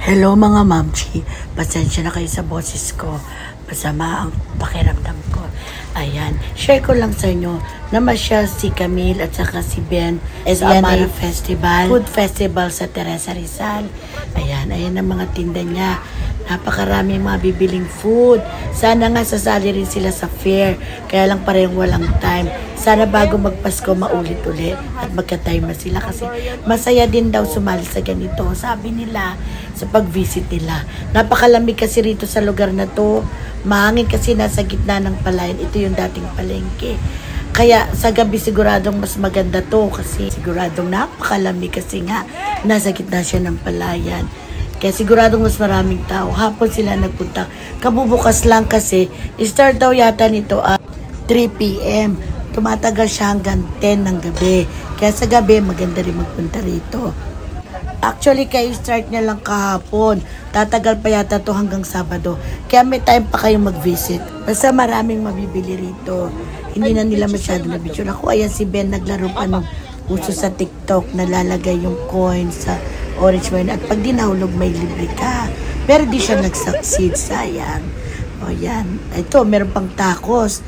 Hello mga mamchi, pasensya na kayo sa boses ko. Masama ang pakiramdam ko. Ayan, share ko lang sa inyo na masya si Camille at saka si Ben sa Amara Festival, food festival sa Teresa Rizal. Ayan ang mga tinda niya. Napakarami mga bibiling food. Sana nga sasali rin sila sa fair. Kaya lang parehong walang time. Sana bago magpasko maulit-uli at magka-time na sila kasi masaya din daw sumali sa ganito. Sabi nila sa pag-visit nila. Napakalamig kasi rito sa lugar na to. Mahangin kasi nasa gitna ng palayan. Ito yung dating palengke. Kaya sa gabi siguradong mas maganda to kasi siguradong napakalamig kasi nga nasa gitna siya ng palayan. Kaya siguradong mas maraming tao. Hapon sila nagpunta. Kabubukas lang kasi start daw yata nito at 3 p.m. Tumatagal siya hanggang 10 ng gabi. Kaya sa gabi maganda rin magpunta rito. Actually, kayo start niya lang kahapon. Tatagal pa yata to hanggang Sabado. Kaya may time pa kayong mag-visit. Basta maraming mabibili rito. Hindi na nila masyado na video. Ako, ayan si Ben naglaro pa nung uso sa TikTok. Nalalagay yung coin sa orange wine. At pag dinahulog, may libre ka. Pero di siya nag-succeed. Sayang. O yan. Ito, meron pang tacos.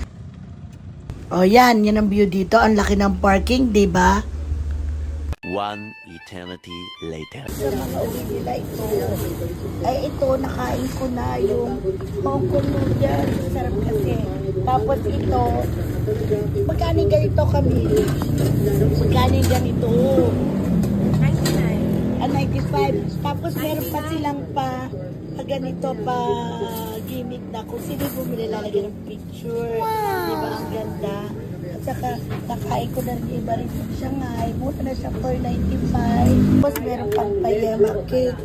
O yan. Yan ang view dito. Ang laki ng parking, di ba? One eternity later. Sa mga uwi nila ito. Ay ito, nakain ko na yung Hong Kong noodles. Sarap kasi. Tapos ito, magkano ganito kami? Magkano ganito? 95. Tapos meron pa silang ganito pa gimmick na kung sino bumili lalagyan ng picture. Wow. Diba ang ganda? At saka nakain ko na rin iba rin sa Shanghai. Muna na siya for 95. Tapos meron pang pa-yema cake.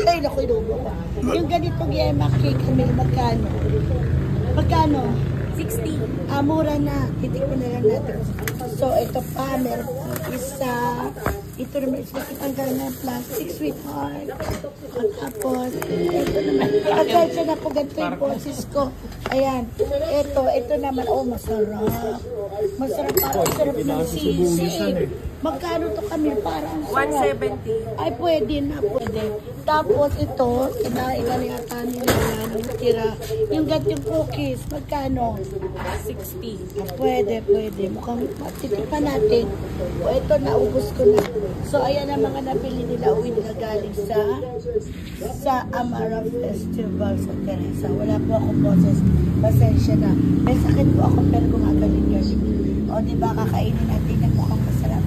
Ay, naku, inubo ko. Yung ganitong yema cake, may magkano? Magkano? 60. Mura na. Hindi ko na lang natin. So, ito pa, meron pang isa. Ito naman is makitanggal na plastic, sweetheart. At tapos, ito naman. Pasensya na po, ganito yung boses ko. Ayan. Ito naman. Oh, masarap. Masarap parang sarap ng sisig. Magkano to kami? Parang sarap. 170. Ay, pwede na, pwede. Tapos ito, kinain na yata nila ng tira. Yung ganitong cookies, magkano? 60. Pwede. Mukhang matitipan natin. O, ito, naubos ko na. So, ayan ang mga nabili nila. Uwi nila galing sa Amara Festival sa Teresa. Wala po akong boses. Pasensya na. May sakit po ako pero gumagaling-galing. O, diba, kakainin natin yung mukhang masarap.